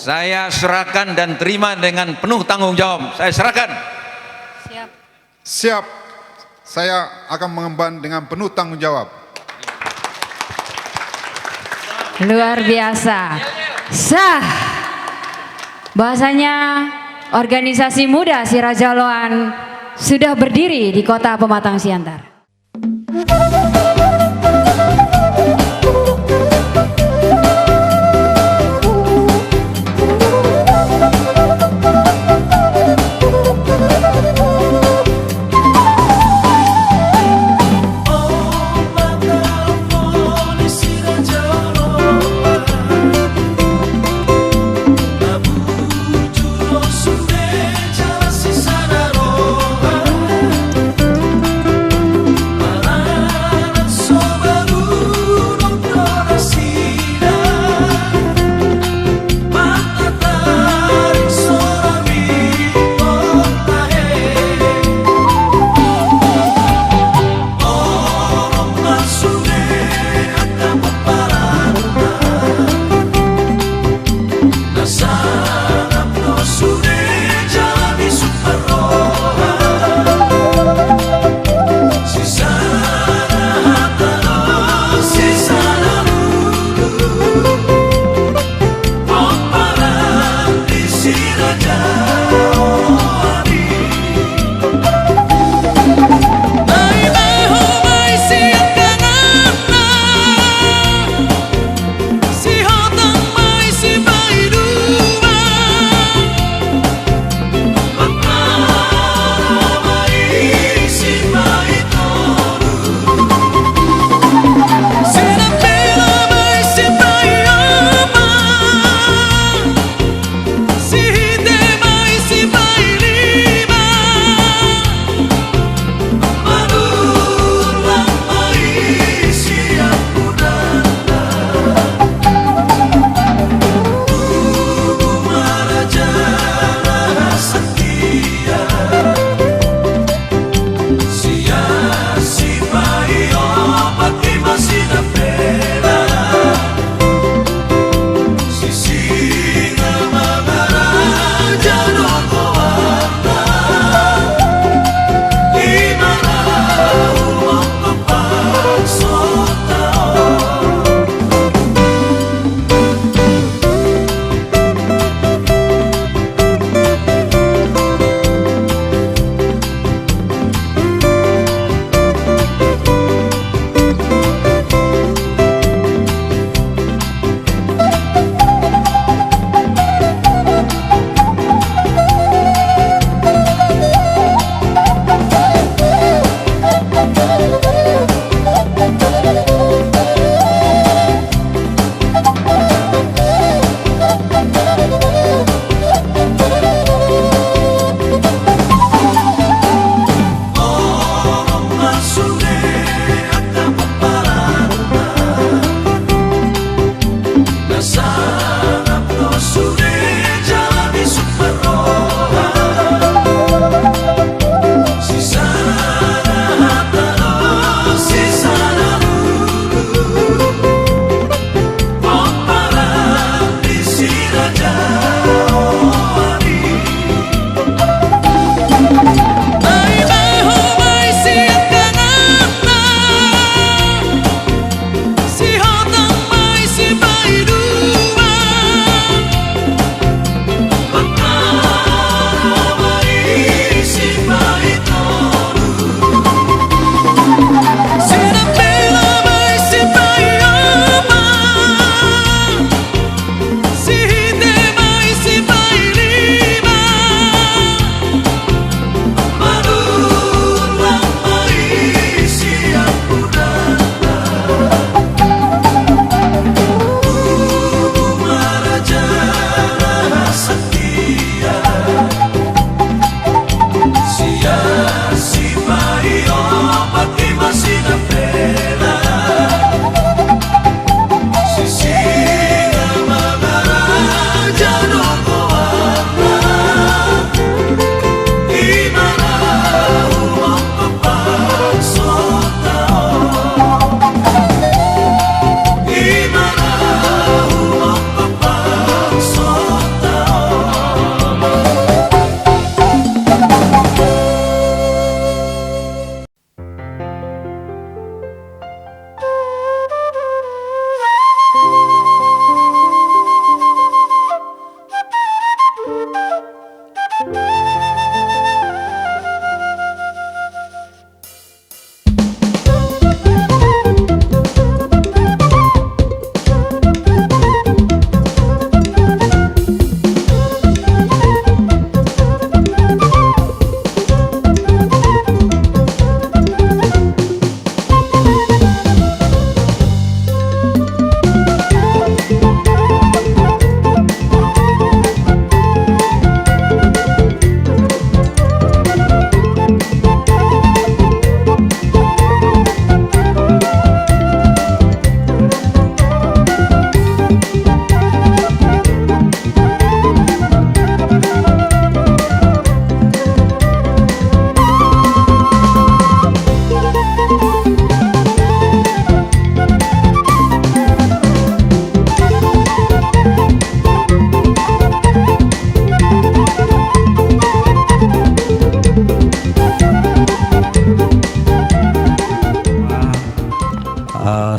Saya serahkan dan terima dengan penuh tanggung jawab. Saya serahkan. Siap. Siap. Saya akan mengemban dengan penuh tanggung jawab. Luar biasa. Sah. Bahasanya organisasi muda Sirajaloan sudah berdiri di kota Pematang Siantar.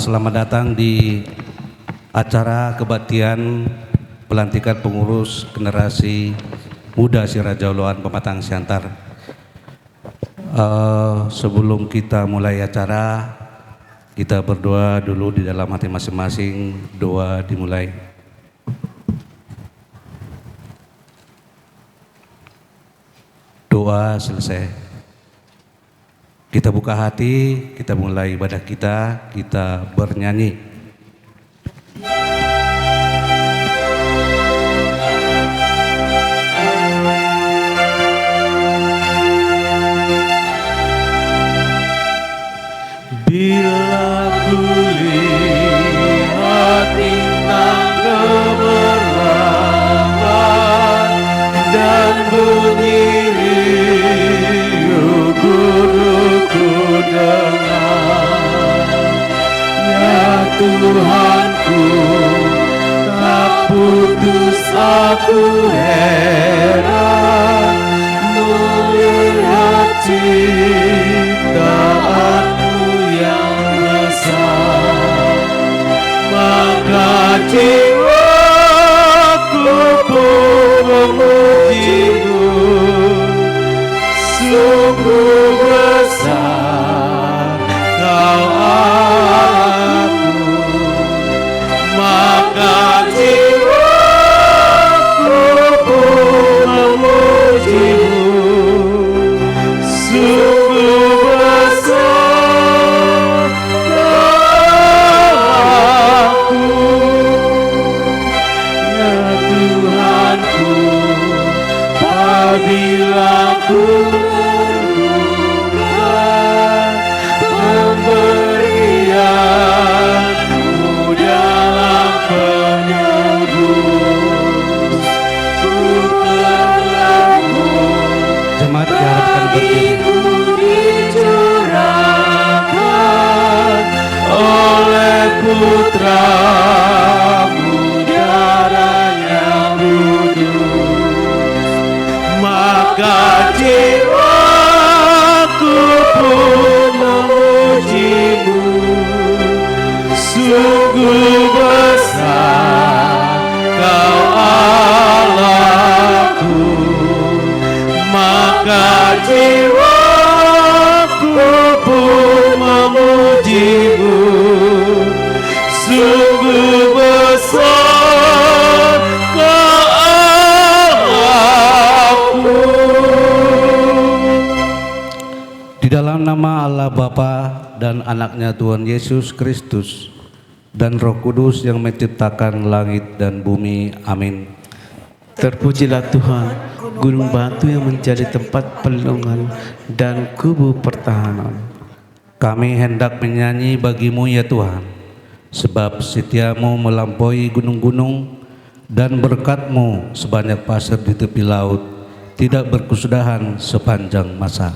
selamat datang di acara kebaktian pelantikan pengurus generasi muda Si Rajaloan Pematang Siantar. Sebelum kita mulai acara, kita berdoa dulu di dalam hati masing-masing. Doa dimulai. Doa selesai. Kita buka hati, kita mulai ibadah kita bernyanyi. Bila ku lihat bintang gemerlapan dan bunyi riuh guruku dengar, ya Tuhanku, tak putus aku heran melihat ciptaanmu yang besar, maka jiwaku pun memujimu. Sungguh besar Kau Allahku, maka jiwaku pun memujimu. Sungguh besar Allahku, ya Tuhanku, apabila ku pemberianmu dalam penebus, ku terlebur. Jemaat diharapkan berdiri. Dicurahkan oleh putramu darahnya kudus, maka jiwaku pun memujimu. Sungguh besar Kau Allahku, maka jiwaku pun memujimu. Sungguh besar Kau Allahku. Di dalam nama Allah Bapa dan anaknya Tuhan Yesus Kristus dan Roh Kudus yang menciptakan langit dan bumi. Amin. Terpujilah Tuhan, gunung batu yang menjadi tempat perlindungan dan kubu pertahanan. Kami hendak menyanyi bagimu ya Tuhan, sebab setiamu melampaui gunung-gunung dan berkat-Mu sebanyak pasir di tepi laut, tidak berkesudahan sepanjang masa.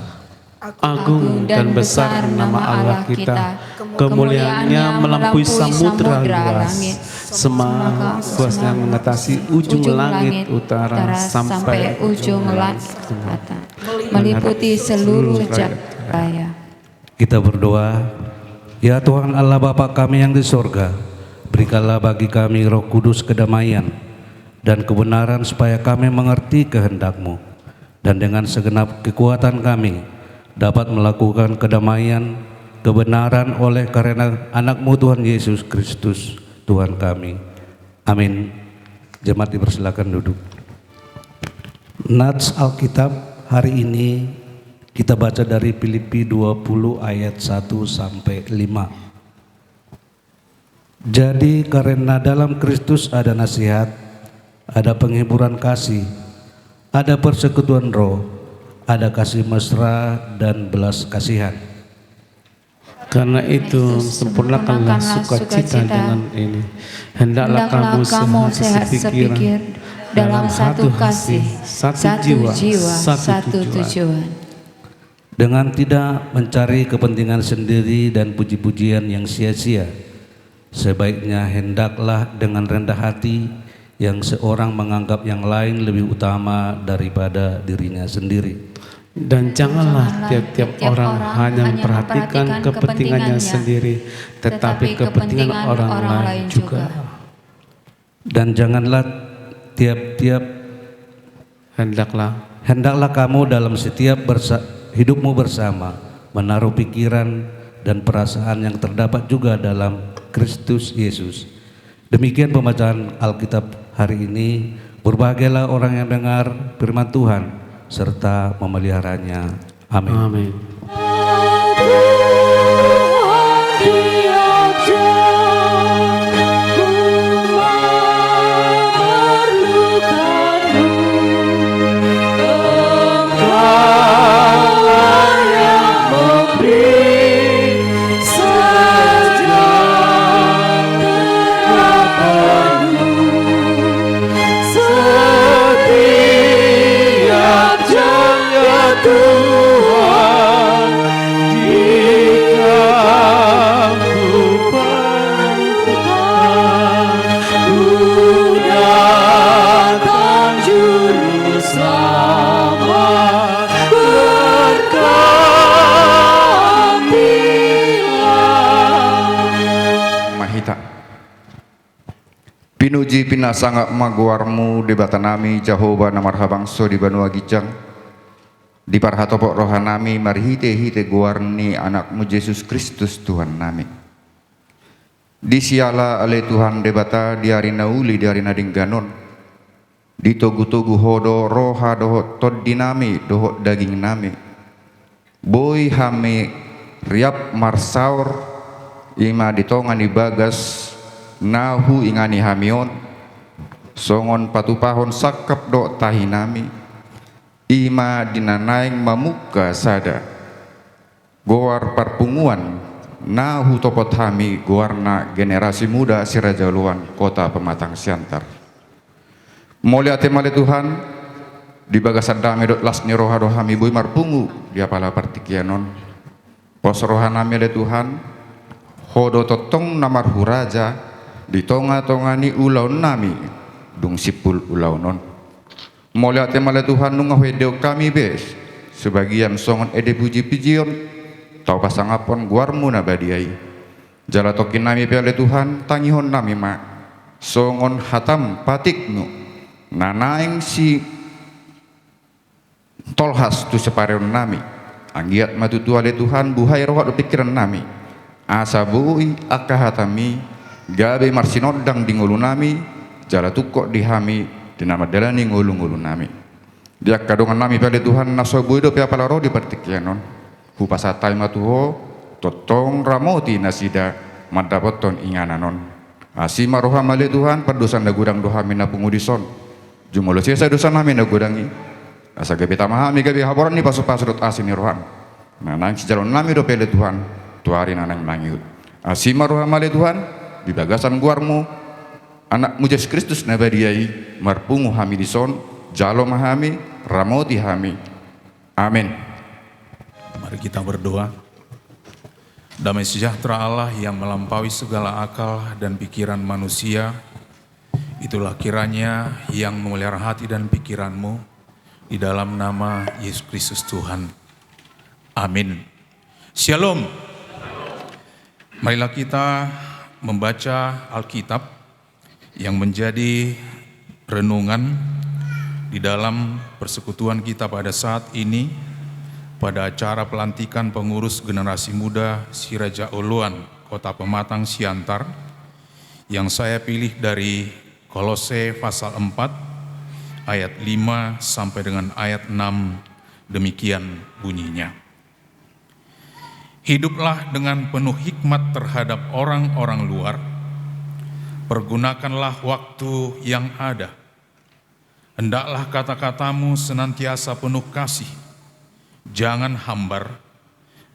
Agung dan besar nama Allah kita, kemuliaannya melampaui samudra luas, semua kuasanya mengatasi ujung langit utara sampai ujung langit selatan, meliputi seluruh jagat raya. Kita berdoa, ya Tuhan Allah Bapa kami yang di sorga, berikanlah bagi kami Roh Kudus kedamaian dan kebenaran supaya kami mengerti kehendak-Mu, dan dengan segenap kekuatan kami dapat melakukan kedamaian, kebenaran oleh karena anak-Mu Tuhan Yesus Kristus Tuhan kami. Amin. Jemaat dipersilakan duduk. Nats Alkitab hari ini kita baca dari Filipi 20 ayat 1 sampai 5. Jadi karena dalam Kristus ada nasihat, ada penghiburan kasih, ada persekutuan roh, ada kasih mesra dan belas kasihan. Karena itu sempurnakanlah sukacita dengan ini. Hendaklah kamu sehat sepikir, dalam satu kasih, satu jiwa, satu tujuan. Dengan tidak mencari kepentingan sendiri dan puji-pujian yang sia-sia, sebaiknya hendaklah dengan rendah hati yang seorang menganggap yang lain lebih utama daripada dirinya sendiri. Dan janganlah tiap-tiap orang hanya memperhatikan kepentingannya sendiri, tetapi kepentingan orang lain juga. Dan janganlah tiap-tiap hendaklah kamu dalam setiap hidupmu bersama menaruh pikiran dan perasaan yang terdapat juga dalam Kristus Yesus. Demikian pembacaan Alkitab hari ini. Berbahagialah orang yang dengar firman Tuhan serta memeliharanya. Amin. Amin. Pinuji pinasangak maguarmu di batanami Jehovah namarhabang so di Banua Gijang di parhatopok rohanami marhite hite guarni anakmu Yesus Kristus Tuhan nami di siala ale Tuhan debata di arina uli di arina dingganon di togu-togu hodo roha doho tod dinami doho daging nami boy hame riap marsaur ima ditongani bagas nahu ingani hamion songon patupahon sakap do tahinami ima dinanaing mamuka sada goar parpunguan nahu topot hami goarna generasi muda Sirajaluan kota Pematang Siantar mulia temale Tuhan di bagasan dame dot lasni roha rohami boy marpungu dia pala partikianon pos rohanami le Tuhan hodo totong namar huraja di tonga-tongani ulaun nami dung sipul ulaunon molia temale Tuhan nunga wedeo kami bes sebagian songon ede puji-pujion tau pasangapon guarmu nabadiai jala tokin nami piale Tuhan tangihon nami ma songon hatam patiknu nanaing si tolhas tu separeon nami anggiat matutuale Tuhan buhay roha do pikiran nami asa bui akahatami gabe marsinodang di ngulu nami jala tukok di hami dinama dalani ngulu-ngulu nami dia kadongan nami pada Tuhan nasobu do pia palaro di partikianon hu pasatai matuho totong ramoti nasida madapoton ingananon asima roha male Tuhan perdosan da gudang doha mina pungudison jumulo sia dosa nami na gudangi asa gabe tamahami gabe haboran ni pasu-pasudot asini rohan nah nang sijalon nami do pele Tuhan tuari nanang nangiut asima roha male Tuhan di bagasan guarmu anakmu Yesus Kristus nabadiai marpungu hami dison jalo mahami ramoti hami amin. Mari kita berdoa. Damai sejahtera Allah yang melampaui segala akal dan pikiran manusia, itulah kiranya yang memelihara hati dan pikiranmu di dalam nama Yesus Kristus Tuhan. Amin. Shalom. Marilah kita membaca Alkitab yang menjadi renungan di dalam persekutuan kita pada saat ini pada acara pelantikan pengurus generasi muda Sirajauluan Kota Pematang Siantar yang saya pilih dari Kolose pasal 4 ayat 5 sampai dengan ayat 6 demikian bunyinya. Hiduplah dengan penuh hikmat terhadap orang-orang luar. Pergunakanlah waktu yang ada. Hendaklah kata-katamu senantiasa penuh kasih. Jangan hambar,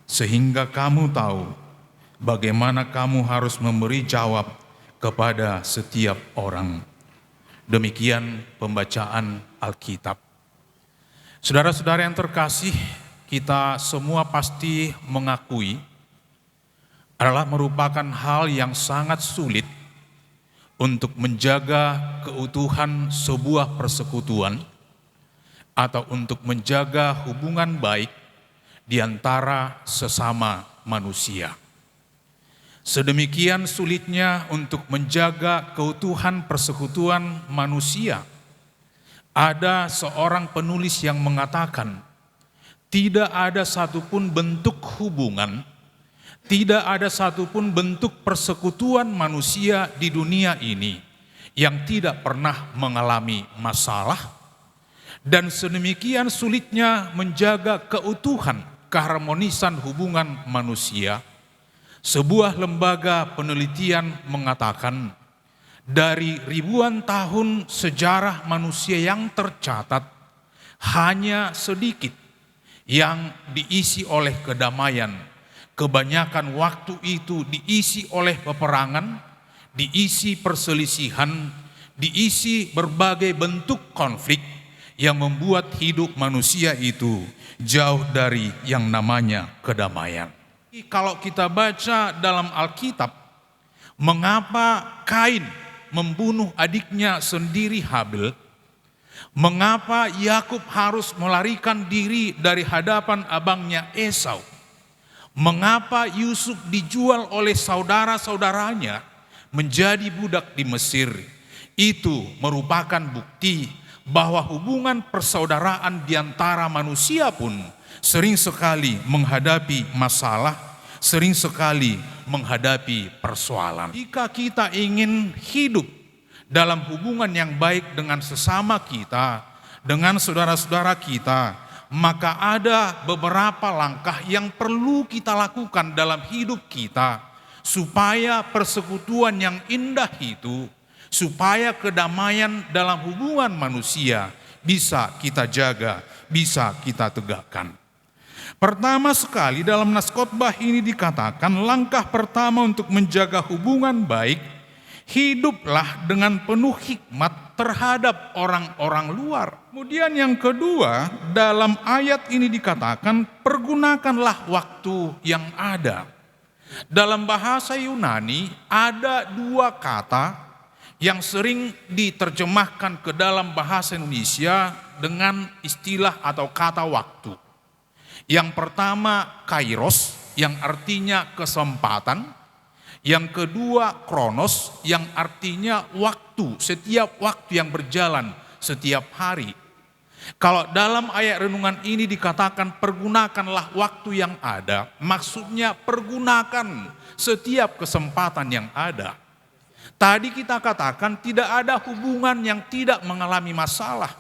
sehingga kamu tahu bagaimana kamu harus memberi jawab kepada setiap orang. Demikian pembacaan Alkitab. Saudara-saudara yang terkasih, kita semua pasti mengakui adalah merupakan hal yang sangat sulit untuk menjaga keutuhan sebuah persekutuan atau untuk menjaga hubungan baik di antara sesama manusia. Sedemikian sulitnya untuk menjaga keutuhan persekutuan manusia. Ada seorang penulis yang mengatakan, tidak ada satupun bentuk hubungan, tidak ada satupun bentuk persekutuan manusia di dunia ini yang tidak pernah mengalami masalah, dan sedemikian sulitnya menjaga keutuhan, keharmonisan hubungan manusia. Sebuah lembaga penelitian mengatakan, dari ribuan tahun sejarah manusia yang tercatat, hanya sedikit yang diisi oleh kedamaian. Kebanyakan waktu itu diisi oleh peperangan, diisi perselisihan, diisi berbagai bentuk konflik yang membuat hidup manusia itu jauh dari yang namanya kedamaian. Kalau kita baca dalam Alkitab, mengapa Kain membunuh adiknya sendiri Habil? Mengapa Yakub harus melarikan diri dari hadapan abangnya Esau? Mengapa Yusuf dijual oleh saudara-saudaranya menjadi budak di Mesir? Itu merupakan bukti bahwa hubungan persaudaraan di antara manusia pun sering sekali menghadapi masalah, sering sekali menghadapi persoalan. Jika kita ingin hidup dalam hubungan yang baik dengan sesama kita, dengan saudara-saudara kita, maka ada beberapa langkah yang perlu kita lakukan dalam hidup kita supaya persekutuan yang indah itu, supaya kedamaian dalam hubungan manusia bisa kita jaga, bisa kita tegakkan. Pertama sekali dalam nas khotbah ini dikatakan, langkah pertama untuk menjaga hubungan baik, hiduplah dengan penuh hikmat terhadap orang-orang luar. Kemudian yang kedua, dalam ayat ini dikatakan, pergunakanlah waktu yang ada. Dalam bahasa Yunani ada dua kata yang sering diterjemahkan ke dalam bahasa Indonesia dengan istilah atau kata waktu. Yang pertama kairos, yang artinya kesempatan. Yang kedua kronos, yang artinya waktu, setiap waktu yang berjalan setiap hari. Kalau dalam ayat renungan ini dikatakan pergunakanlah waktu yang ada, maksudnya pergunakan setiap kesempatan yang ada. Tadi kita katakan tidak ada hubungan yang tidak mengalami masalah.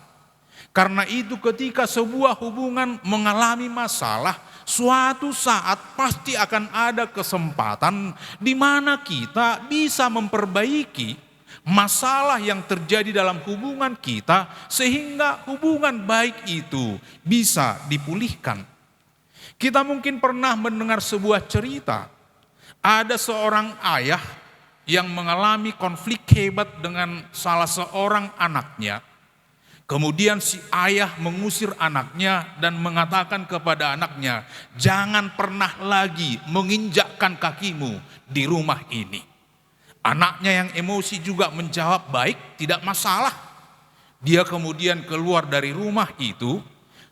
Karena itu ketika sebuah hubungan mengalami masalah, suatu saat pasti akan ada kesempatan di mana kita bisa memperbaiki masalah yang terjadi dalam hubungan kita sehingga hubungan baik itu bisa dipulihkan. Kita mungkin pernah mendengar sebuah cerita. Ada seorang ayah yang mengalami konflik hebat dengan salah seorang anaknya. Kemudian si ayah mengusir anaknya dan mengatakan kepada anaknya, jangan pernah lagi menginjakkan kakimu di rumah ini. Anaknya yang emosi juga menjawab, baik, tidak masalah. Dia kemudian keluar dari rumah itu,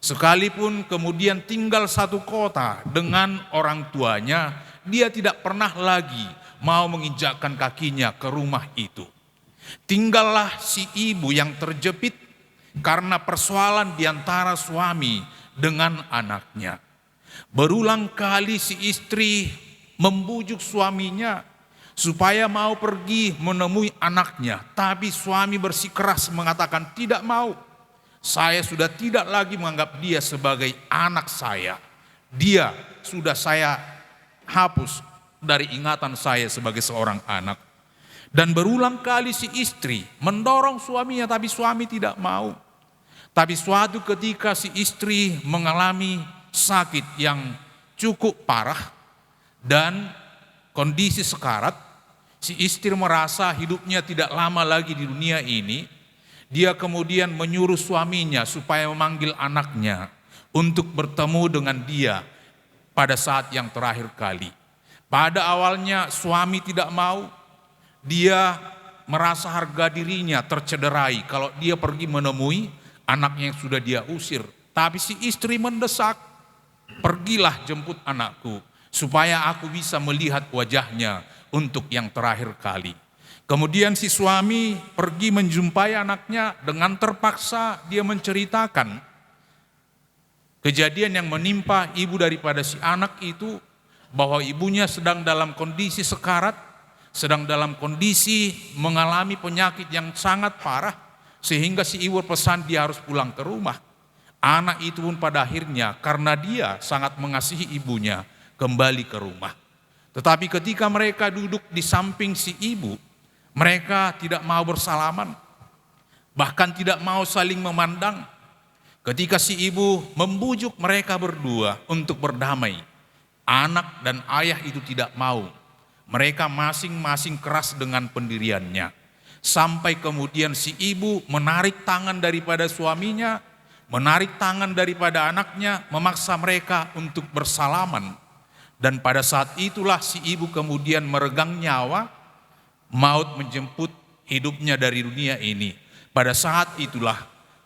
sekalipun kemudian tinggal satu kota dengan orang tuanya, dia tidak pernah lagi mau menginjakkan kakinya ke rumah itu. Tinggallah si ibu yang terjepit karena persoalan di antara suami dengan anaknya. Berulang kali si istri membujuk suaminya supaya mau pergi menemui anaknya, tapi suami bersikeras mengatakan tidak mau. Saya sudah tidak lagi menganggap dia sebagai anak saya. Dia sudah saya hapus dari ingatan saya sebagai seorang anak. Dan berulang kali si istri mendorong suaminya, tapi suami tidak mau. Tapi suatu ketika si istri mengalami sakit yang cukup parah dan kondisi sekarat, si istri merasa hidupnya tidak lama lagi di dunia ini. Dia kemudian menyuruh suaminya supaya memanggil anaknya untuk bertemu dengan dia pada saat yang terakhir kali. Pada awalnya suami tidak mau, dia merasa harga dirinya tercederai kalau dia pergi menemui anaknya yang sudah dia usir. Tapi si istri mendesak, pergilah jemput anakku, supaya aku bisa melihat wajahnya untuk yang terakhir kali. Kemudian si suami pergi menjumpai anaknya, dengan terpaksa dia menceritakan kejadian yang menimpa ibu daripada si anak itu, bahwa ibunya sedang dalam kondisi sekarat, sedang dalam kondisi mengalami penyakit yang sangat parah, sehingga si ibu pesan dia harus pulang ke rumah. Anak itu pun pada akhirnya karena dia sangat mengasihi ibunya kembali ke rumah. Tetapi ketika mereka duduk di samping si ibu, mereka tidak mau bersalaman, bahkan tidak mau saling memandang. Ketika si ibu membujuk mereka berdua untuk berdamai, anak dan ayah itu tidak mau. Mereka masing-masing keras dengan pendiriannya. Sampai kemudian si ibu menarik tangan daripada suaminya, menarik tangan daripada anaknya, memaksa mereka untuk bersalaman. Dan pada saat itulah si ibu kemudian meregang nyawa, maut menjemput hidupnya dari dunia ini. Pada saat itulah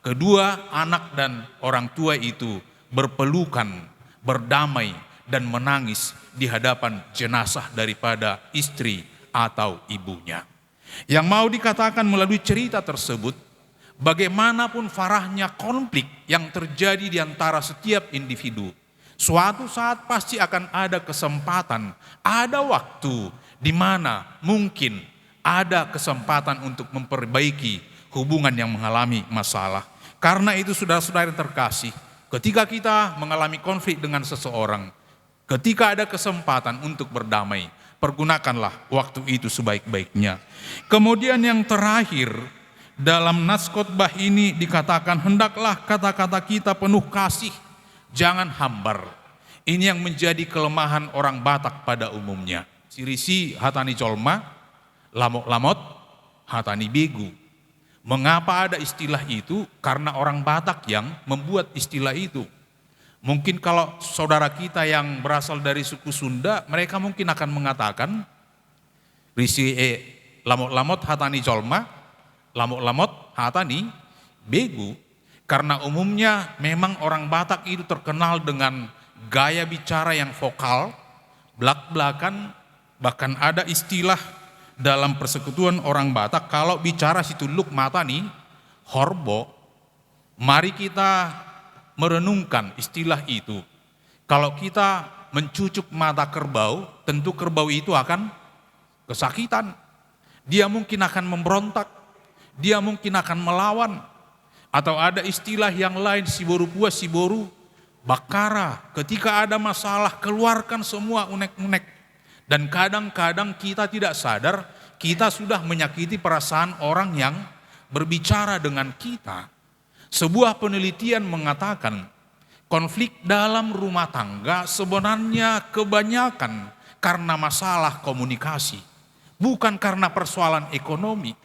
kedua anak dan orang tua itu berpelukan, berdamai, dan menangis di hadapan jenazah daripada istri atau ibunya. Yang mau dikatakan melalui cerita tersebut, bagaimanapun farahnya konflik yang terjadi di antara setiap individu, suatu saat pasti akan ada kesempatan, ada waktu di mana mungkin ada kesempatan untuk memperbaiki hubungan yang mengalami masalah. Karena itu saudara-saudara yang terkasih, ketika kita mengalami konflik dengan seseorang, ketika ada kesempatan untuk berdamai, pergunakanlah waktu itu sebaik-baiknya. Kemudian yang terakhir, dalam nas khotbah ini dikatakan, hendaklah kata-kata kita penuh kasih, jangan hambar. Ini yang menjadi kelemahan orang Batak pada umumnya. Sirisi hatani colma, lamok-lamot hatani begu. Mengapa ada istilah itu? Karena orang Batak yang membuat istilah itu. Mungkin kalau saudara kita yang berasal dari suku Sunda, mereka mungkin akan mengatakan risi lamot-lamot hatani colma, lamot-lamot hatani begu. Karena umumnya memang orang Batak itu terkenal dengan gaya bicara yang vokal, belak-belakan, bahkan ada istilah dalam persekutuan orang Batak, kalau bicara situluk matani, horbo, mari kita merenungkan istilah itu. Kalau kita mencucuk mata kerbau, tentu kerbau itu akan kesakitan. Dia mungkin akan memberontak, dia mungkin akan melawan. Atau ada istilah yang lain, siboru puas, siboru bakara. Ketika ada masalah, keluarkan semua unek-unek. Dan kadang-kadang kita tidak sadar, kita sudah menyakiti perasaan orang yang berbicara dengan kita. Sebuah penelitian mengatakan, konflik dalam rumah tangga sebenarnya kebanyakan karena masalah komunikasi, bukan karena persoalan ekonomi.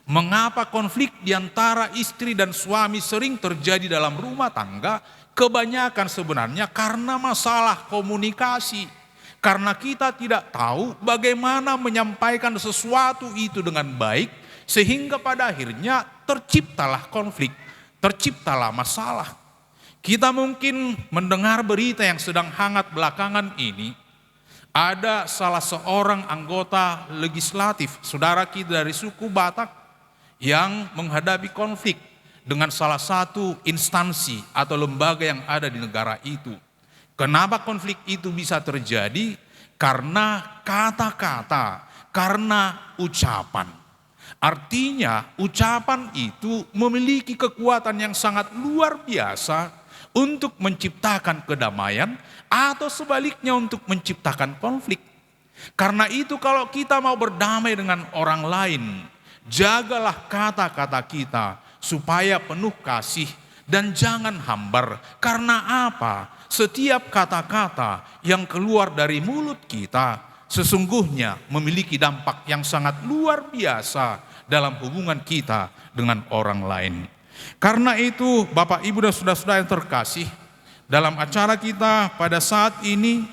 Mengapa konflik di antara istri dan suami sering terjadi dalam rumah tangga? Kebanyakan sebenarnya karena masalah komunikasi. Karena kita tidak tahu bagaimana menyampaikan sesuatu itu dengan baik, sehingga pada akhirnya terciptalah konflik, terciptalah masalah. Kita mungkin mendengar berita yang sedang hangat belakangan ini, ada salah seorang anggota legislatif, saudara kita dari suku Batak, yang menghadapi konflik dengan salah satu instansi atau lembaga yang ada di negara itu. Kenapa konflik itu bisa terjadi? Karena kata-kata, karena ucapan. Artinya ucapan itu memiliki kekuatan yang sangat luar biasa untuk menciptakan kedamaian atau sebaliknya untuk menciptakan konflik. Karena itu kalau kita mau berdamai dengan orang lain, jagalah kata-kata kita supaya penuh kasih dan jangan hambar. Karena apa? Setiap kata-kata yang keluar dari mulut kita sesungguhnya memiliki dampak yang sangat luar biasa dalam hubungan kita dengan orang lain. Karena itu Bapak Ibu dan saudara-saudara yang terkasih, dalam acara kita pada saat ini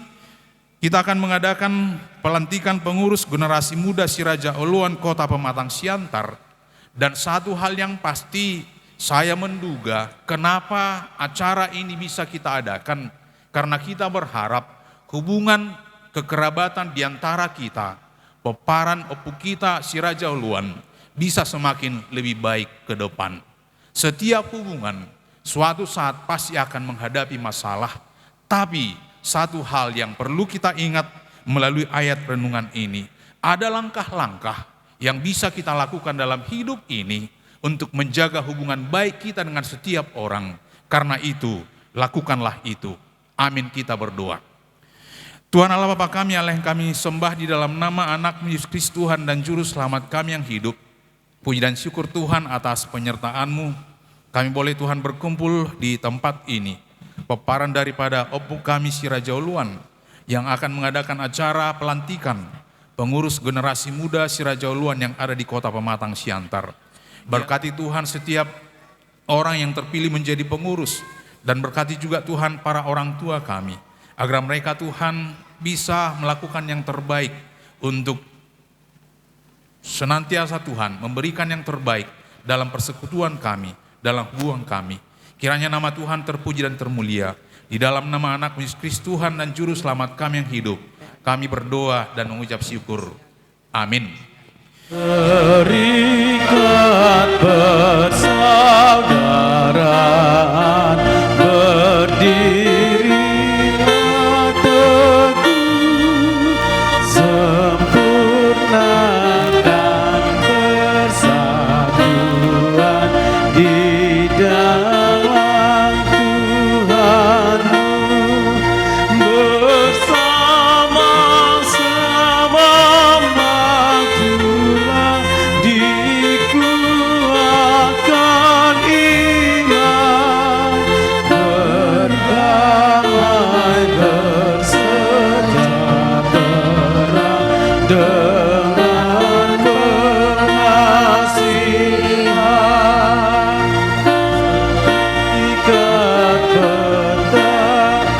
kita akan mengadakan pelantikan pengurus generasi muda Siraja Oluan Kota Pematang Siantar. Dan satu hal yang pasti, saya menduga kenapa acara ini bisa kita adakan, karena kita berharap hubungan kekerabatan di antara kita, peparan opu kita si Raja Uluan, bisa semakin lebih baik ke depan. Setiap hubungan suatu saat pasti akan menghadapi masalah, tapi satu hal yang perlu kita ingat melalui ayat renungan ini, ada langkah-langkah yang bisa kita lakukan dalam hidup ini untuk menjaga hubungan baik kita dengan setiap orang. Karena itu, lakukanlah itu. Amin, kita berdoa. Tuhan Allah Bapa kami, Allah yang kami sembah di dalam nama anak-Mu Yesus Kristus Tuhan dan Juru Selamat kami yang hidup. Puji dan syukur Tuhan atas penyertaan-Mu. Kami boleh Tuhan berkumpul di tempat ini. Peparan daripada opu kami si Raja Uluan yang akan mengadakan acara pelantikan pengurus generasi muda si Raja Uluan yang ada di Kota Pematang Siantar. Berkati Tuhan setiap orang yang terpilih menjadi pengurus, dan berkati juga Tuhan para orang tua kami, agar mereka Tuhan bisa melakukan yang terbaik untuk senantiasa Tuhan memberikan yang terbaik dalam persekutuan kami, dalam hubungan kami. Kiranya nama Tuhan terpuji dan termulia. Di dalam nama anak Yesus Kristus Tuhan dan Juru Selamat kami yang hidup, kami berdoa dan mengucap syukur. Amin. Terikat persaudaraan, berdirilah teguh, sempurna dan persatuan di dalam Tuhanmu, bersama-sama maktulah dikuatkan iman, berdamai bersejahtera dengan pengasihan, ikat bertahan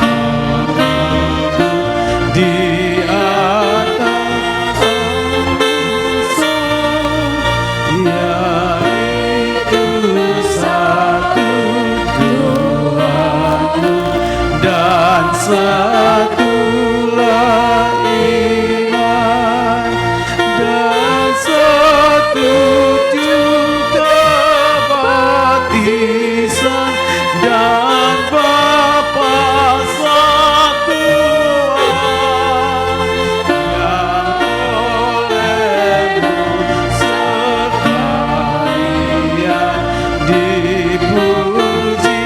di atas angkasa, yaitu satu Tuhanku dan satulah iman, dan satu juga baptisan, dan Bapa satuan yang olehmu sekalian dipuji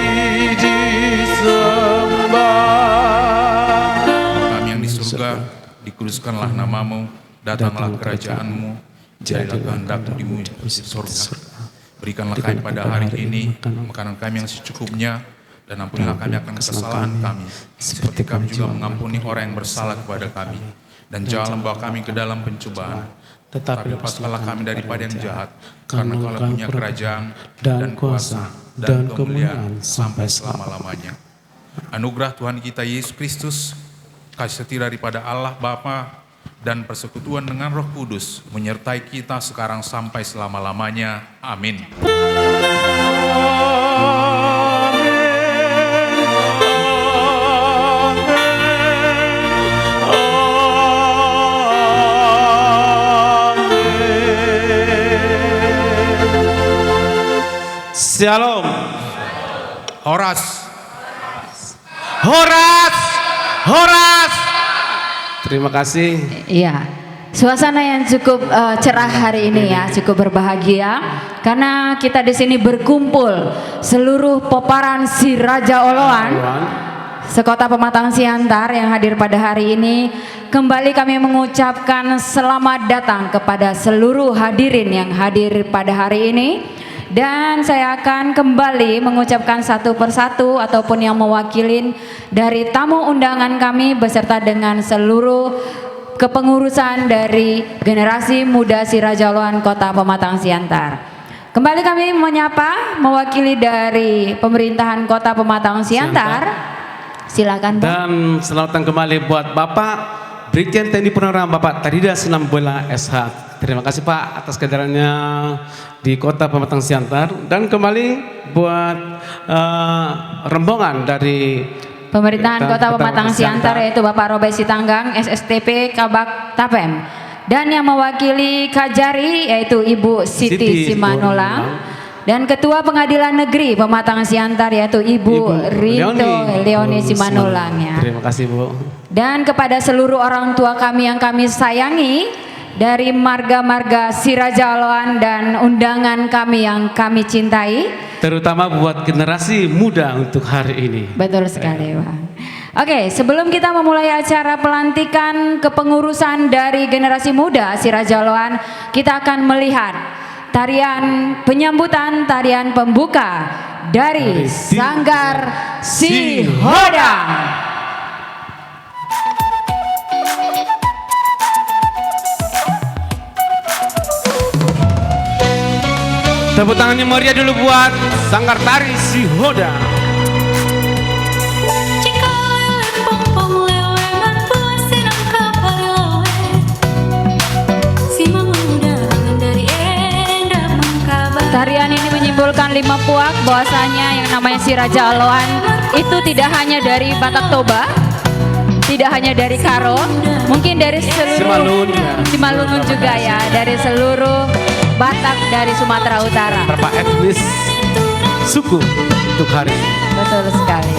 disembah. Kami yang di surga, dikuduskanlah namamu, datanglah kerajaan-Mu, jadilah kehendak-Mu di bumi di surga. Berikanlah kami pada hari ini makanan kami yang secukupnya, dan ampunilah kami akan kesalahan kami, seperti kami juga mengampuni orang yang bersalah kepada kami. Dan jangan membawa kami ke dalam pencobaan, tetapi lepaskanlah kami daripada yang jahat, karena Kau punya kerajaan dan kuasa dan kemuliaan sampai selama-lamanya. Anugerah Tuhan kita Yesus Kristus, kasih setia daripada Allah Bapa, dan persekutuan dengan Roh Kudus menyertai kita sekarang sampai selama-lamanya. Amin. Shalom. Horas. Horas. Horas. Terima kasih. Iya, suasana yang cukup cerah hari ini ya, cukup berbahagia karena kita di sini berkumpul seluruh peparan si Raja Uluan sekota Pematang Siantar yang hadir pada hari ini. Kembali kami mengucapkan selamat datang kepada seluruh hadirin yang hadir pada hari ini. Dan saya akan kembali mengucapkan satu persatu ataupun yang mewakilin dari tamu undangan kami beserta dengan seluruh kepengurusan dari generasi muda si Raja Uluan Kota Pematang Siantar. Kembali kami menyapa mewakili dari pemerintahan Kota Pematang Siantar. Silakan Pak. Dan selamat datang kembali buat Bapak Brigjen TNI Purnawirawan Bapak Tadida Sinambola SH Terima kasih Pak atas kehadirannya di Kota Pematang Siantar, dan kembali buat rombongan dari Pemerintahan Kota Pematang Siantar yaitu Bapak Robert Sitanggang, SSTP Kabak Tapem, dan yang mewakili Kajari yaitu Ibu Siti Simanula, dan Ketua Pengadilan Negeri Pematang Siantar yaitu Ibu Rito Leoni Simanulang ya. Terima kasih Bu. Dan kepada seluruh orang tua kami yang kami sayangi dari marga-marga Siraja Oloan dan undangan kami yang kami cintai, Terutama buat generasi muda untuk hari ini. betul sekali Pak. Oke, sebelum kita memulai acara pelantikan kepengurusan dari generasi muda Siraja Oloan, kita akan melihat tarian penyambutan, tarian pembuka dari Sanggar Sihodang. Tepuk tangannya meriah dulu buat Sanggar Tari Sihodang. Tarian ini menyimpulkan 5 puak bahwasanya yang namanya Siraja Oloan itu tidak hanya dari Batak Toba, tidak hanya dari Karo, mungkin dari seluruh Simalungun juga ya, dari seluruh Batak dari Sumatera Utara. Berapa etnis suku untuk hari ini? Betul sekali.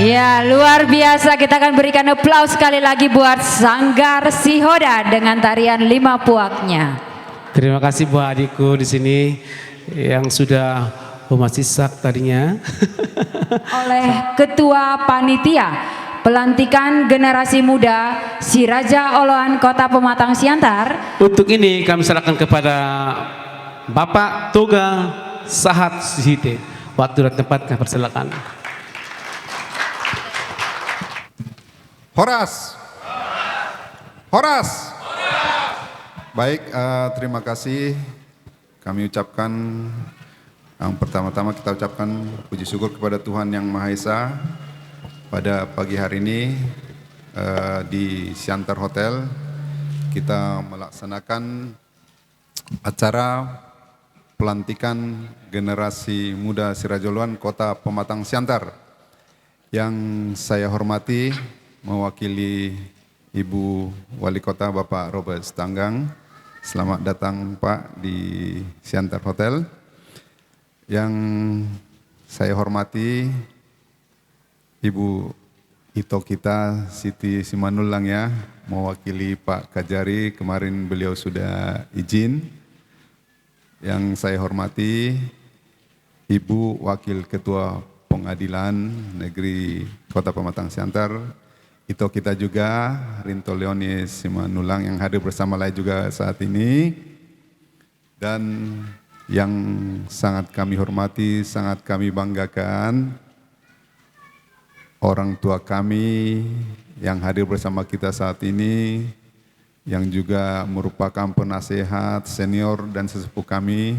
Ya, luar biasa. Kita akan berikan aplaus sekali lagi buat Sanggar Sihoda dengan tarian 5 puaknya. Terima kasih buat adikku di sini yang sudah memasisak tadinya. Oleh Ketua Panitia Pelantikan Generasi Muda Siraja Oloan Kota Pematang Siantar. Untuk ini kami serahkan kepada Bapak Toga Sahat Sihite. Waktu dan tempat kami persilakan. Horas. Horas. Baik, terima kasih. Kami ucapkan yang pertama-tama kita ucapkan puji syukur kepada Tuhan Yang Maha Esa pada pagi hari ini di Siantar Hotel kita melaksanakan acara pelantikan generasi muda Sirajoluan Kota Pematang Siantar. Yang saya hormati mewakili Ibu Wali Kota Bapak Robert Stanggang. Selamat datang Pak di Siantar Hotel. Yang saya hormati Ibu Ito kita Siti Simanulang ya, mewakili Pak Kajari, kemarin beliau sudah izin. Yang saya hormati Ibu Wakil Ketua Pengadilan Negeri Kota Pematang Siantar, Ito kita juga, Rinto Leonis Simanulang yang hadir bersama saya juga saat ini. Dan yang sangat kami hormati, sangat kami banggakan, orang tua kami yang hadir bersama kita saat ini, yang juga merupakan penasehat senior dan sesepuh kami,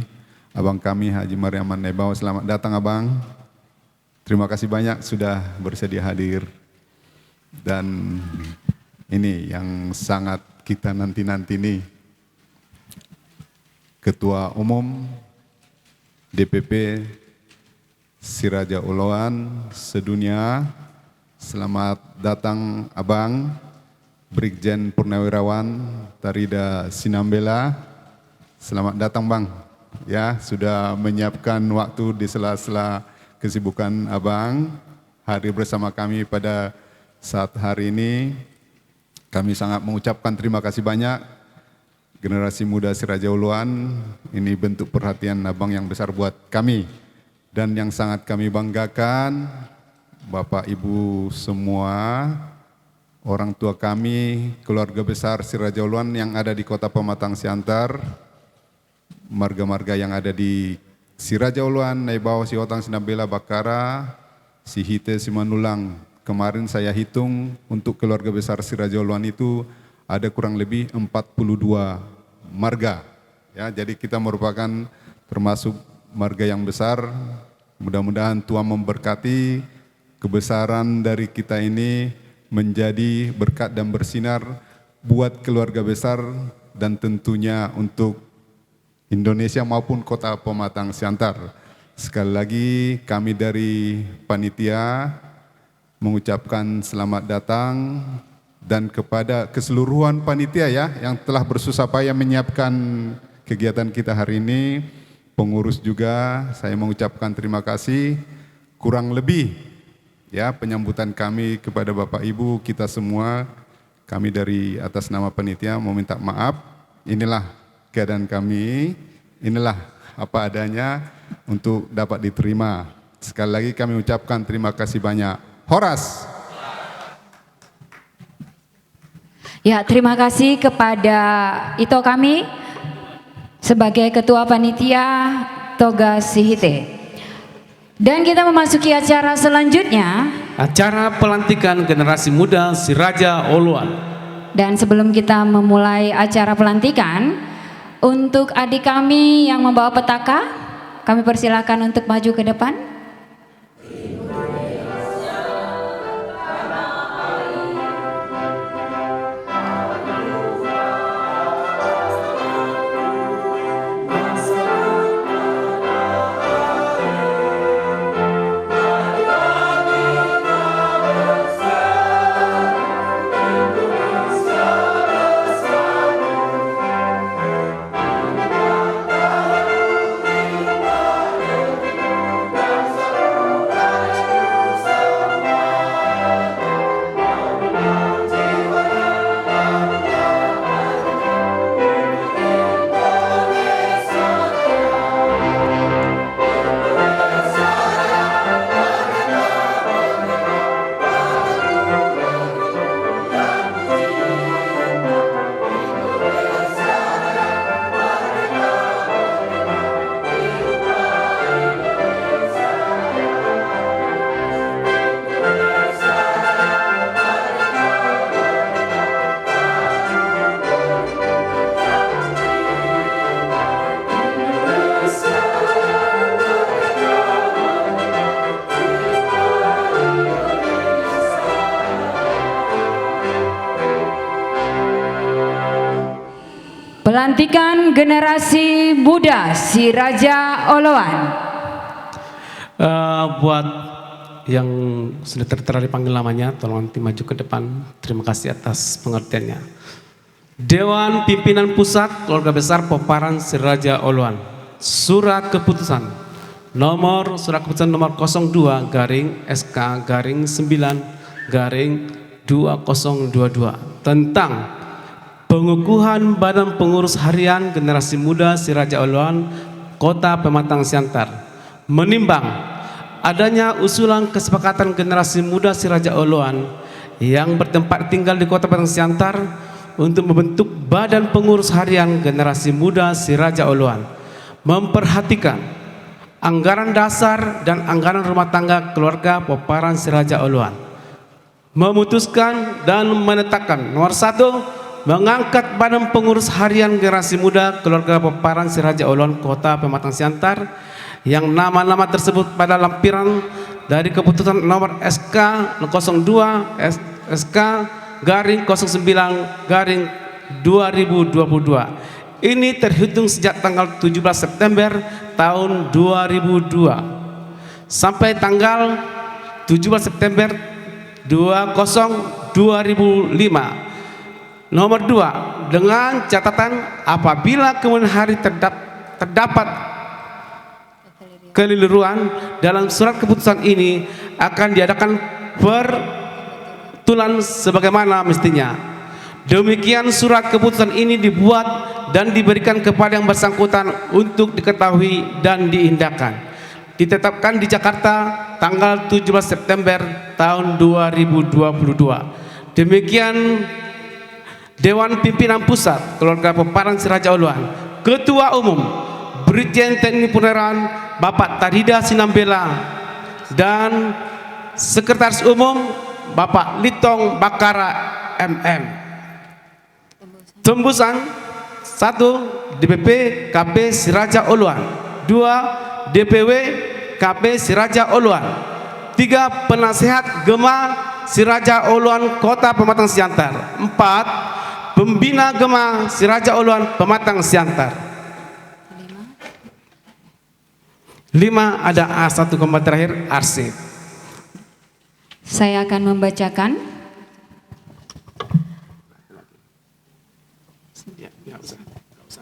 abang kami Haji Mariaman Nebau. Selamat datang abang. Terima kasih banyak sudah bersedia hadir. Dan ini yang sangat kita nanti-nanti nih, Ketua Umum DPP Siraja Oloan sedunia. Selamat datang Abang Brigjen Purnawirawan Tarida Sinambela. Selamat datang Bang. Ya, sudah menyiapkan waktu di sela-sela kesibukan Abang hadir bersama kami pada saat hari ini. Kami sangat mengucapkan terima kasih banyak generasi muda Siraja Oloan. Ini bentuk perhatian Abang yang besar buat kami. Dan yang sangat kami banggakan, Bapak Ibu semua, orang tua kami, keluarga besar Siraja Oloan yang ada di Kota Pematang Siantar, marga-marga yang ada di Siraja Oloan, Naibao, Siotang, Sinambela, Bakara, Sihite, Simanulang. Kemarin saya hitung untuk keluarga besar Siraja Oloan itu ada kurang lebih 42 marga. Ya, jadi kita merupakan termasuk marga yang besar. Mudah-mudahan Tuhan memberkati kebesaran dari kita ini menjadi berkat dan bersinar buat keluarga besar dan tentunya untuk Indonesia maupun Kota Pematang Siantar. Sekali lagi kami dari panitia mengucapkan selamat datang dan kepada keseluruhan panitia ya yang telah bersusah payah menyiapkan kegiatan kita hari ini, pengurus juga saya mengucapkan terima kasih. Kurang lebih ya penyambutan kami kepada Bapak Ibu kita semua, kami dari atas nama panitia meminta maaf. Inilah keadaan kami, inilah apa adanya untuk dapat diterima. Sekali lagi kami ucapkan terima kasih banyak. Horas. Ya, terima kasih kepada Ito kami sebagai Ketua Panitia Toga Sihite. Dan kita memasuki acara selanjutnya. Acara pelantikan generasi muda Siraja Oloan. Dan sebelum kita memulai acara pelantikan, untuk adik kami yang membawa petaka, kami persilakan untuk maju ke depan. Pelantikan generasi muda Si Raja Oloan. Buat yang sudah tertera dipanggil namanya, tolong nanti maju ke depan. Terima kasih atas pengertiannya. Dewan Pimpinan Pusat Keluarga Besar Peparan Si Raja Oloan. Surat keputusan nomor 02 garing SK garing 9 garing 2022 tentang pengukuhan Badan Pengurus Harian Generasi Muda Si Raja Oloan Kota Pematang Siantar, menimbang adanya usulan kesepakatan generasi muda Si Raja Oloan yang bertempat tinggal di Kota Pematang Siantar untuk membentuk Badan Pengurus Harian Generasi Muda Si Raja Oloan, memperhatikan anggaran dasar dan anggaran rumah tangga keluarga Peparan Si Raja Oloan, memutuskan dan menetapkan nomor 1, mengangkat Badan Pengurus Harian Generasi Muda Keluarga Peparan Si Raja Oloan Kota Pematang Siantar yang nama-nama tersebut pada lampiran dari keputusan nomor SK 02 SK garing 09 garing 2022 ini terhitung sejak tanggal 17 September tahun 2002 sampai tanggal 17 September 2005. Nomor 2, dengan catatan apabila kemudian hari terdapat keliruan dalam surat keputusan ini akan diadakan pertulan sebagaimana mestinya. Demikian surat keputusan ini dibuat dan diberikan kepada yang bersangkutan untuk diketahui dan diindahkan. Ditetapkan di Jakarta tanggal 17 September tahun 2022. Demikian Dewan Pimpinan Pusat Keluarga Peparan Si Raja Oloan. Ketua Umum Brigjen TNI Purnawirawan Bapak Tadida Sinambela dan Sekretaris Umum Bapak Litong Bakara MM. Tembusan 1. DPP KP Si Raja Oloan. 2. DPW KP Si Raja Oloan. 3. Penasehat Gema Si Raja Oloan Kota Pematang Siantar. 4. Pembina Gema Si Raja Oloan Pematang Siantar. 5. Ada A1 koma terakhir arsip. Saya akan membacakan.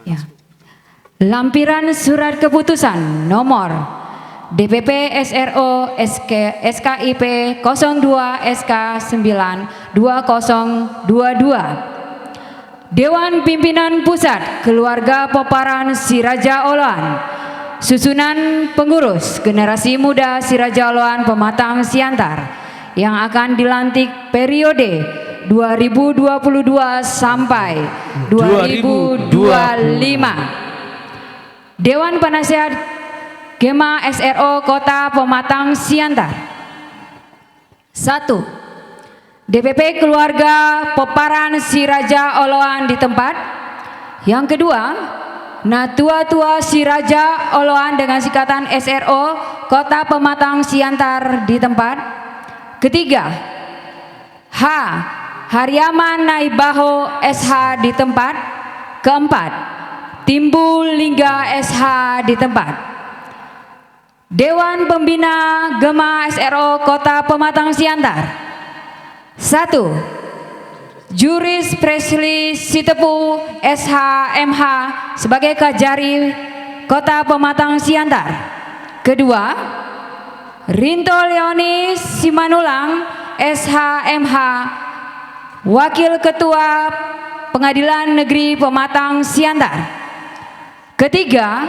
Ya. Lampiran surat keputusan nomor DPP SRO SKIP 02 SK 9 2022 Dewan Pimpinan Pusat Keluarga Peparan Si Raja Oloan. Susunan pengurus generasi muda Si Raja Oloan Pematang Siantar yang akan dilantik periode 2022 sampai 2025. Dewan Penasehat Gema SRO Kota Pematang Siantar. 1. DPP Keluarga Peparan Si Raja Oloan di tempat. Yang kedua, Natua-tua Si Raja Oloan dengan sikatan SRO Kota Pematang Siantar di tempat. Ketiga, H. Haryaman Naibaho SH di tempat. Keempat, Timbul Lingga SH di tempat. Dewan Pembina Gema SRO Kota Pematang Siantar. 1. Juris Presli Sitepu SH MH sebagai Kajari Kota Pematang Siantar. Kedua, Rinto Leoni Simanulang SH MH Wakil Ketua Pengadilan Negeri Pematang Siantar. Ketiga,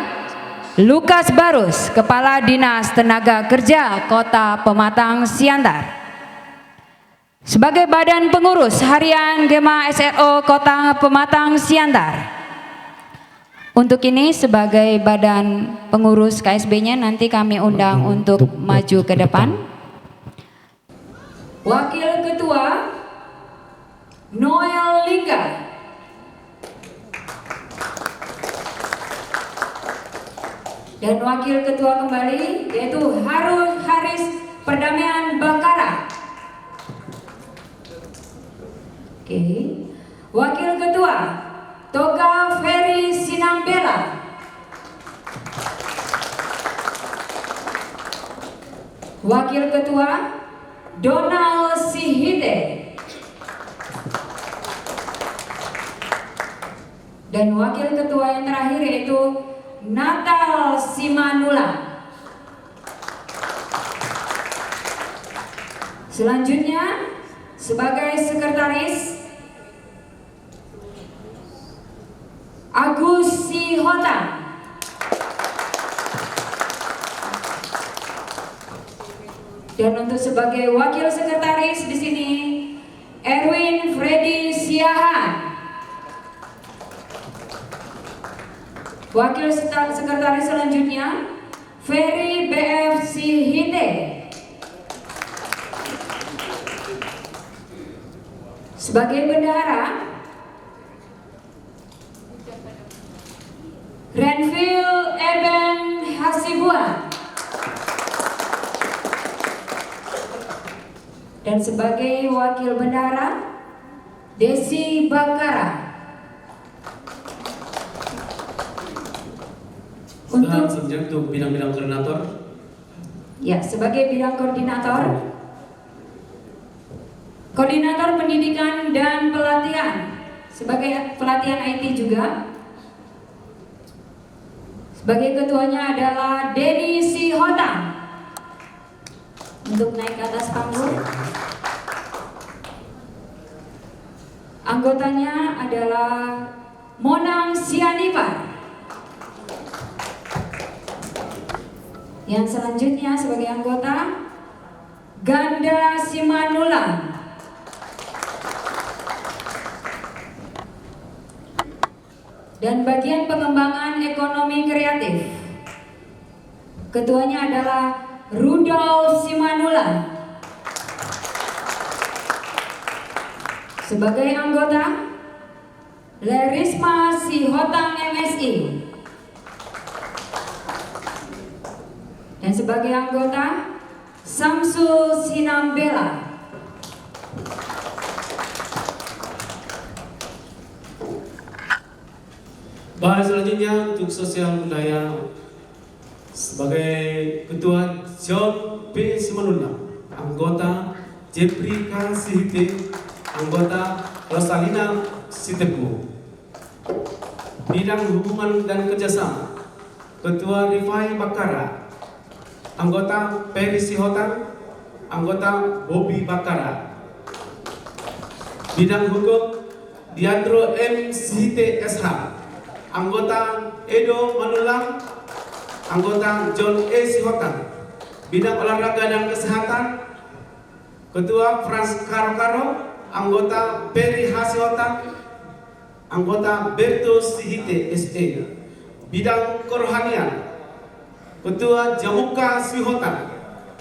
Lukas Barus Kepala Dinas Tenaga Kerja Kota Pematang Siantar. Sebagai Badan Pengurus Harian Gema SRO Kota Pematang Siantar. Untuk ini sebagai Badan Pengurus KSB-nya nanti kami undang untuk maju ke depan. Wakil Ketua Noel Lingga. Dan Wakil Ketua kembali yaitu Haris Perdamaian Bakara. Oke. Wakil Ketua Toga Ferry Wakil Ketua Donald Sihite. Dan Wakil Ketua yang terakhir yaitu Natal Simanula. Selanjutnya sebagai sekretaris Agus Sihota. Dan untuk sebagai wakil sekretaris di sini Erwin Freddy Siahan. Wakil sekretaris selanjutnya Ferry BF Sihite. Sebagai bendahara Renville Eben Hasibuan. Dan sebagai wakil bendahara Desi Bakara. Untuk bidang-bidang koordinator. Ya, sebagai bidang koordinator pendidikan dan pelatihan, sebagai pelatihan IT juga. Sebagai ketuanya adalah Denny Sihotang. Untuk naik ke atas panggung. Anggotanya adalah Monang Sianipar. Yang selanjutnya sebagai anggota Ganda Simanula. Dan bagian pengembangan ekonomi kreatif, ketuanya adalah Rudolf Simanula. Sebagai anggota Lerisma Sihotang MSI. Dan sebagai anggota Samsul Sinambela. Bahan selanjutnya untuk sosial budaya sebagai ketua John P. Simanula, anggota Jeffrey K. Sihite, anggota Rosalina Sitepu. Bidang hubungan dan kerjasama Ketua Rifai Bakara, anggota Peri Sihotang, anggota Bobby Bakara. Bidang hukum Diandro M. Sihite SH, anggota Edo Manulang, anggota John E. Sihotang. Bidang olahraga dan kesehatan Ketua Frans Karo, anggota Peri Hasihotang, anggota Berto Sihite SE. Bidang kerohanian Ketua Jamuka Sihotang,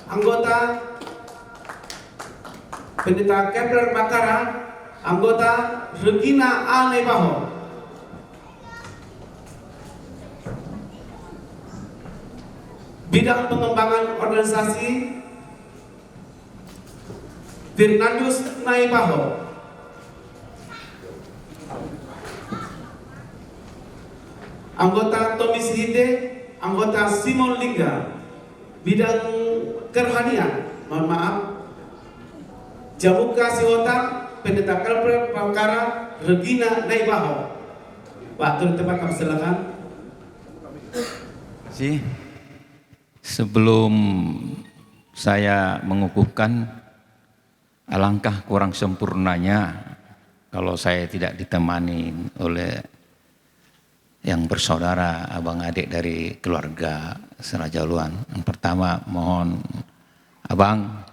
anggota Pendeta Kepler Bakara, anggota Regina A. Nebaho. Bidang pengembangan organisasi Fernandus Naibaho. Anggota Tommy Sihite, anggota Simon Lingga. Bidang kerohanian, mohon maaf, Jamuka Sihotang, Pendeta Kepler Bakara, Regina Naibaho. Pak, turun tempat kami silakan. Sebelum saya mengukuhkan, alangkah kurang sempurnanya kalau saya tidak ditemani oleh yang bersaudara abang adik dari keluarga Seraja Uluan. Yang pertama, mohon abang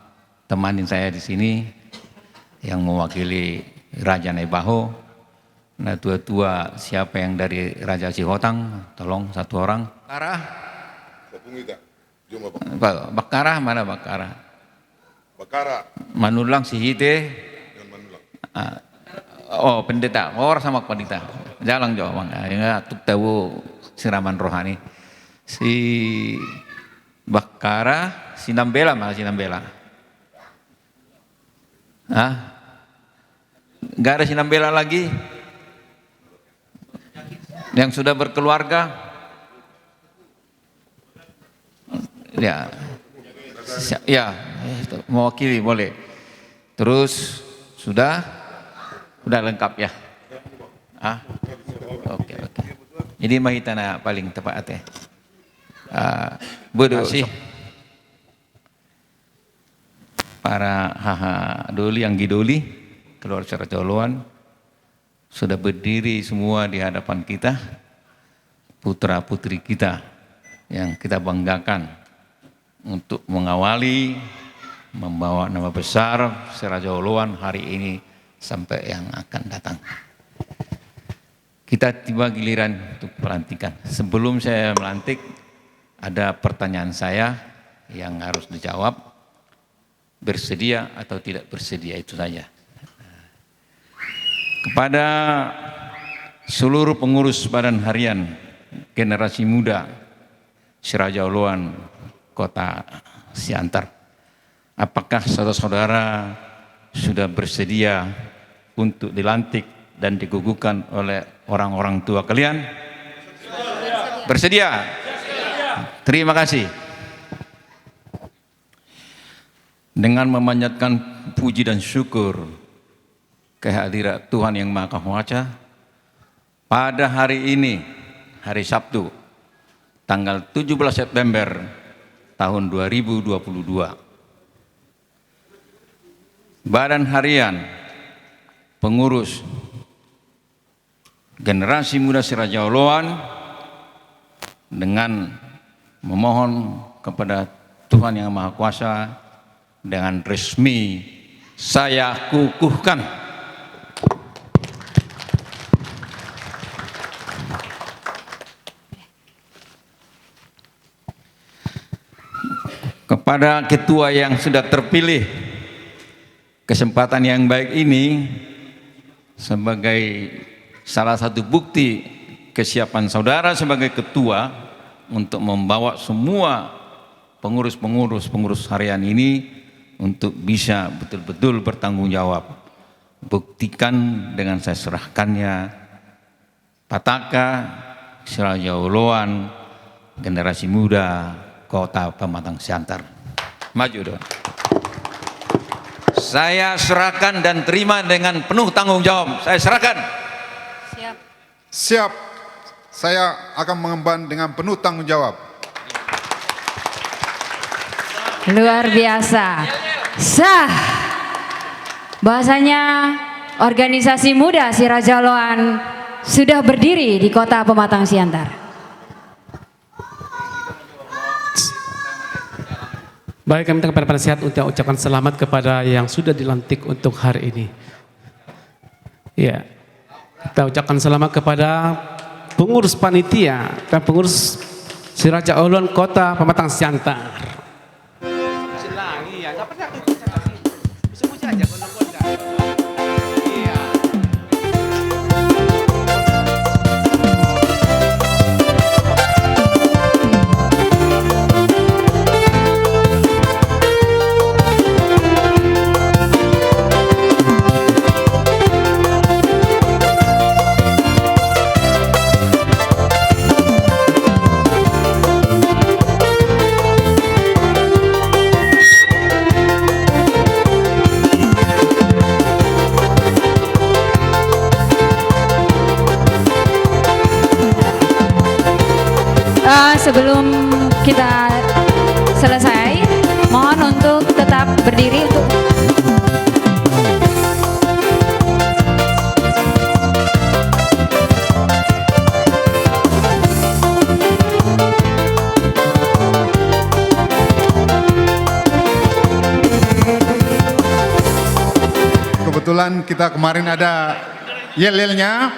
temanin saya di sini yang mewakili Raja Naibaho. Nah, tua-tua siapa yang dari Raja Sihotang, tolong satu orang. Bakara mana Bakara? Bakara. Manulang Sihite. Oh, pendeta. Orang sama pendeta. Jalan jauh bang. Ingat tuh tahu siraman rohani. Si Bakara, Sinambela mana Sinambela? Gak ada Sinambela lagi. Yang sudah berkeluarga. Ya. Ya, mewakili boleh. Terus sudah lengkap ya. Ah, oke. Jadi mahitana paling tepat ya. Terima kasih para doli yang gidoli keluarga Raja Oloan sudah berdiri semua di hadapan kita, putra putri kita yang kita banggakan untuk mengawali membawa nama besar Raja Oloan hari ini sampai yang akan datang. Kita tiba giliran untuk pelantikan. Sebelum saya melantik, ada pertanyaan saya yang harus dijawab. Bersedia atau tidak bersedia, itu saja. Kepada seluruh pengurus badan harian generasi muda Raja Oloan Kota Siantar, apakah saudara-saudara sudah bersedia untuk dilantik dan diguguhkan oleh orang-orang tua kalian? Bersedia? Terima kasih. Dengan memanjatkan puji dan syukur kehadirat Tuhan Yang Maha Kuasa, pada hari ini, hari Sabtu, tanggal 17 September tahun 2022, Badan Harian Pengurus Generasi Muda Raja Oloan dengan memohon kepada Tuhan Yang Maha Kuasa, dengan resmi saya kukuhkan kepada ketua yang sudah terpilih. Kesempatan yang baik ini sebagai salah satu bukti kesiapan saudara sebagai ketua untuk membawa semua pengurus harian ini untuk bisa betul-betul bertanggung jawab. Buktikan dengan saya serahkannya Pataka Raja Oloan Generasi Muda Kota Pematang Siantar. Maju dong. Saya serahkan dan terima dengan penuh tanggung jawab. Saya serahkan. Siap. Saya akan mengemban dengan penuh tanggung jawab. Luar biasa. Sah. Bahasanya organisasi muda Raja Oloan sudah berdiri di Kota Pematang Siantar. Baik, kami minta kepada penasihat untuk ucapkan selamat kepada yang sudah dilantik untuk hari ini. Ya, kita ucapkan selamat kepada pengurus panitia dan pengurus Raja Oloan Kota Pematang Siantar. Sebelum kita selesai, mohon untuk tetap berdiri untuk Kebetulan kita kemarin ada yel-yelnya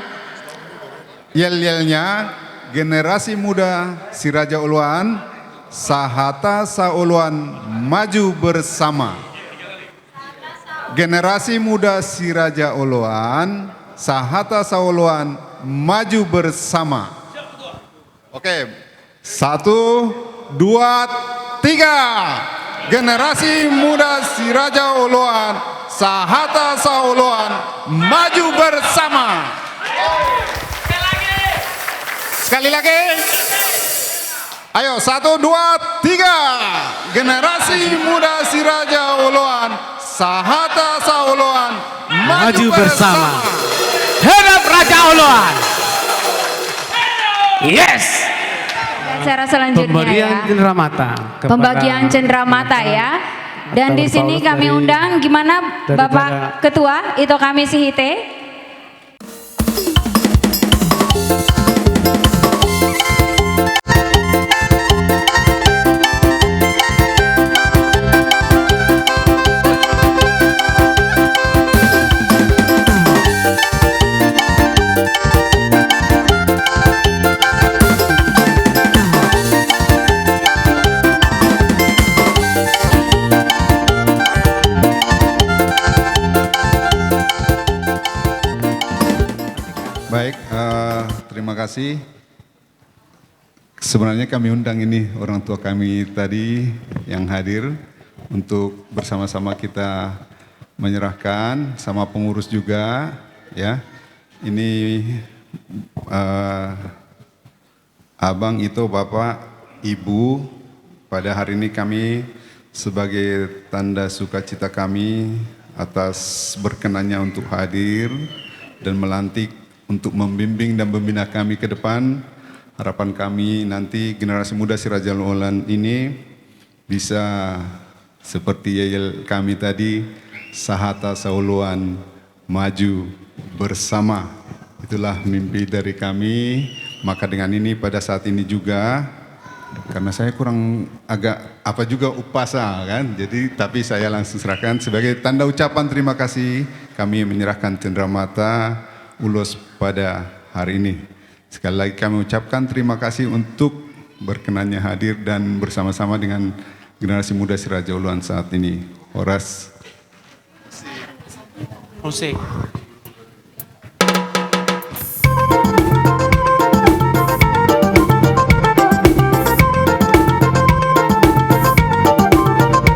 Generasi Muda Raja Oloan, Sahata Saoloan maju bersama. Generasi Muda Raja Oloan, Sahata Saoloan maju bersama. Oke, 1, 2, 3. Generasi Muda Raja Oloan, Sahata Saoloan maju bersama. Sekali lagi. Ayo 1, 2, 3. Generasi muda Siraja Oloan, Sahata Saoloan, maju bersama. Hadap Raja Oloan. Yes. Acara selanjutnya Pemberian ya. cenderamata. kepada Pembagian cenderamata ya. Dan di Dr. sini Paulus kami dari- undang gimana daripada- Bapak Ketua itu kami Sihite. Baik, terima kasih. Sebenarnya kami undang ini orang tua kami tadi yang hadir untuk bersama-sama kita menyerahkan sama pengurus juga ya. Ini abang itu bapak, ibu, pada hari ini kami sebagai tanda sukacita kami atas berkenannya untuk hadir dan melantik untuk membimbing dan membina kami ke depan. Harapan kami nanti generasi muda Siraja Oloan ini bisa seperti yel kami tadi, Sahata Saoloan, maju bersama. Itulah mimpi dari kami. Maka dengan ini pada saat ini juga, karena saya kurang agak apa juga upasa kan, jadi tapi saya langsung serahkan sebagai tanda ucapan terima kasih kami menyerahkan cenderamata ulos pada hari ini. Sekali lagi kami ucapkan terima kasih untuk berkenannya hadir dan bersama-sama dengan generasi muda Siraja Oloan saat ini. Horas. Jose.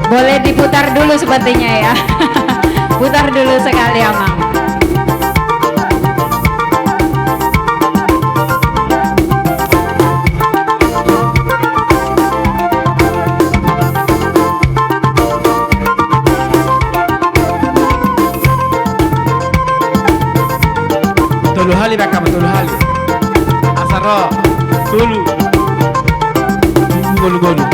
Boleh diputar dulu sepertinya ya. Putar dulu sekali Amang. Tulu hali bakam tulu hali. Asaro. Tulu. Golu golu.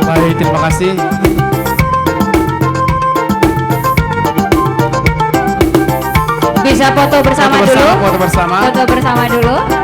Baik, terima kasih. Bisa foto bersama dulu. Foto bersama. Foto bersama dulu.